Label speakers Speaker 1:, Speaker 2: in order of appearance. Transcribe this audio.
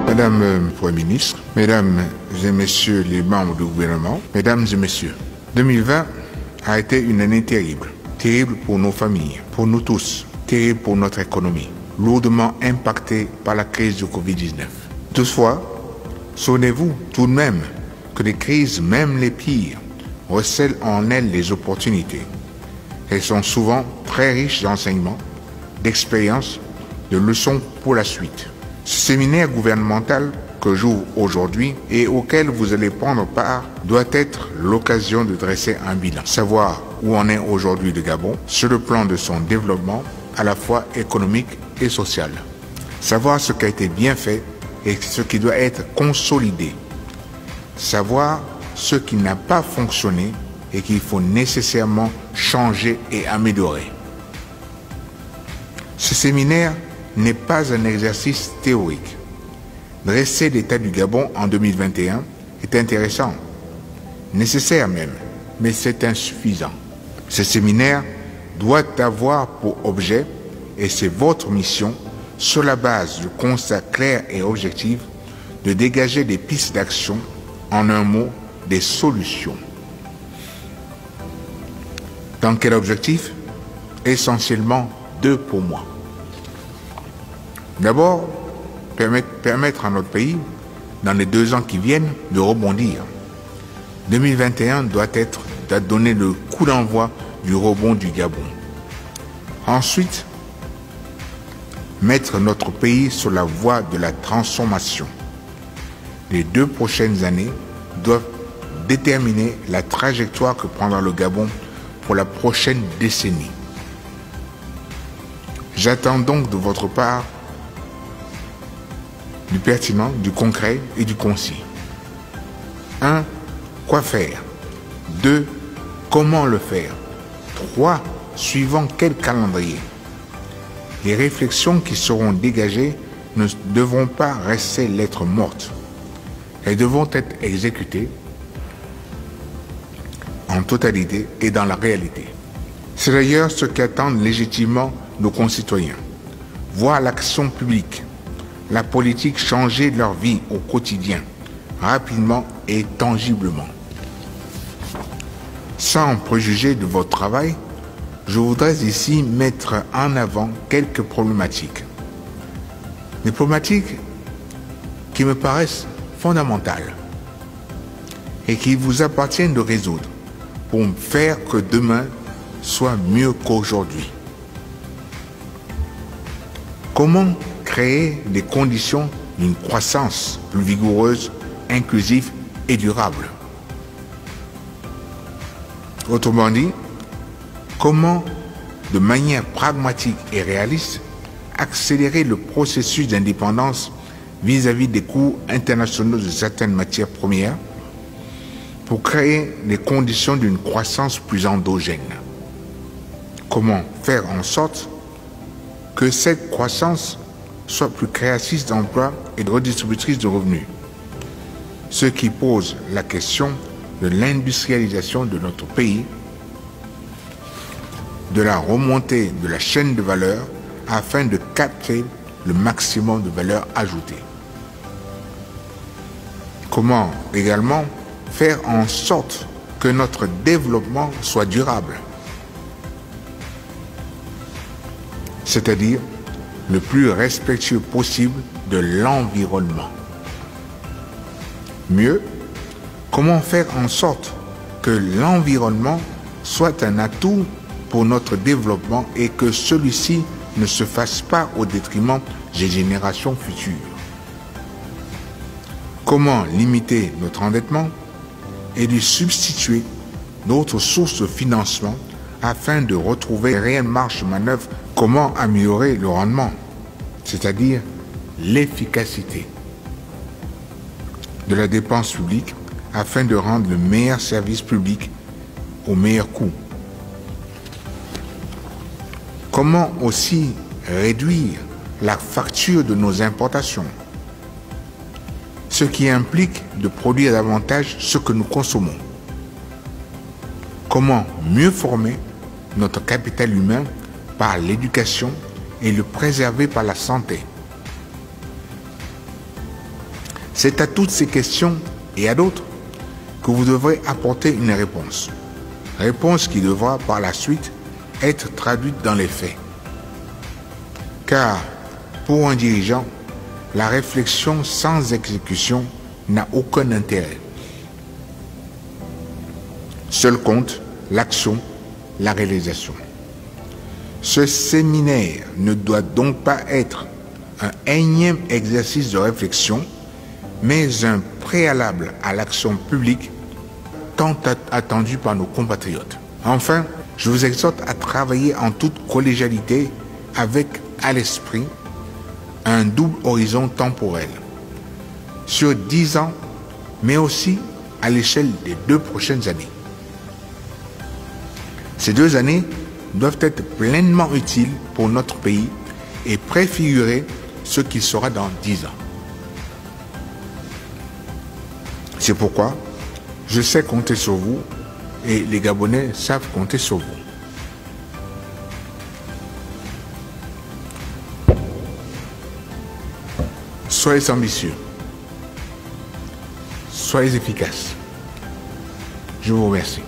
Speaker 1: Madame le Premier ministre, Mesdames et Messieurs les membres du gouvernement, Mesdames et Messieurs, 2020 a été une année terrible. Terrible pour nos familles, pour nous tous, terrible pour notre économie, lourdement impactée par la crise du Covid-19. Toutefois, souvenez-vous tout de même que les crises, même les pires, recèlent en elles les opportunités. Elles sont souvent très riches d'enseignements, d'expériences, de leçons pour la suite. Ce séminaire gouvernemental que j'ouvre aujourd'hui et auquel vous allez prendre part doit être l'occasion de dresser un bilan. Savoir où en est aujourd'hui le Gabon sur le plan de son développement à la fois économique et social. Savoir ce qui a été bien fait et ce qui doit être consolidé. Savoir ce qui n'a pas fonctionné et qu'il faut nécessairement changer et améliorer. Ce séminaire n'est pas un exercice théorique. Dresser l'état du Gabon en 2021 est intéressant, nécessaire même, mais c'est insuffisant. Ce séminaire doit avoir pour objet, et c'est votre mission, sur la base du constat clair et objectif, de dégager des pistes d'action, en un mot, des solutions. Dans quel objectif? Essentiellement deux pour moi. D'abord, permettre à notre pays, dans les 2 ans qui viennent, de rebondir. 2021 doit donner le coup d'envoi du rebond du Gabon. Ensuite, mettre notre pays sur la voie de la transformation. Les 2 prochaines années doivent déterminer la trajectoire que prendra le Gabon pour la prochaine décennie. J'attends donc de votre part du pertinent, du concret et du concis. 1. Quoi faire? 2. Comment le faire? 3. Suivant quel calendrier? Les réflexions qui seront dégagées ne devront pas rester lettres mortes. Elles devront être exécutées en totalité et dans la réalité. C'est d'ailleurs ce qu'attendent légitimement nos concitoyens. Voir l'action publique, la politique changer leur vie au quotidien, rapidement et tangiblement. Sans préjuger de votre travail, je voudrais ici mettre en avant quelques problématiques. Des problématiques qui me paraissent fondamentales et qu'il vous appartient de résoudre pour faire que demain soit mieux qu'aujourd'hui. Comment créer les conditions d'une croissance plus vigoureuse, inclusive et durable? Autrement dit, comment, de manière pragmatique et réaliste, accélérer le processus d'indépendance vis-à-vis des coûts internationaux de certaines matières premières pour créer les conditions d'une croissance plus endogène? Comment faire en sorte que cette croissance soit plus créatrice d'emplois et de redistributrice de revenus, ce qui pose la question de l'industrialisation de notre pays, de la remontée de la chaîne de valeur afin de capter le maximum de valeur ajoutée. Comment également faire en sorte que notre développement soit durable, c'est-à-dire le plus respectueux possible de l'environnement. Mieux, comment faire en sorte que l'environnement soit un atout pour notre développement et que celui-ci ne se fasse pas au détriment des générations futures? Comment limiter notre endettement et lui substituer d'autres sources de financement afin de retrouver une réelle marge de manœuvre? Comment améliorer le rendement, c'est-à-dire l'efficacité de la dépense publique afin de rendre le meilleur service public au meilleur coût? Comment aussi réduire la facture de nos importations, ce qui implique de produire davantage ce que nous consommons? Comment mieux former notre capital humain par l'éducation et le préserver par la santé? C'est à toutes ces questions et à d'autres que vous devrez apporter une réponse. Réponse qui devra par la suite être traduite dans les faits. Car pour un dirigeant, la réflexion sans exécution n'a aucun intérêt. Seul compte l'action, la réalisation. Ce séminaire ne doit donc pas être un énième exercice de réflexion, mais un préalable à l'action publique tant attendue par nos compatriotes. Enfin, je vous exhorte à travailler en toute collégialité avec à l'esprit un double horizon temporel sur 10 ans, mais aussi à l'échelle des 2 prochaines années. Ces 2 années doivent être pleinement utiles pour notre pays et préfigurer ce qu'il sera dans 10 ans. C'est pourquoi je sais compter sur vous et les Gabonais savent compter sur vous. Soyez ambitieux. Soyez efficaces. Je vous remercie.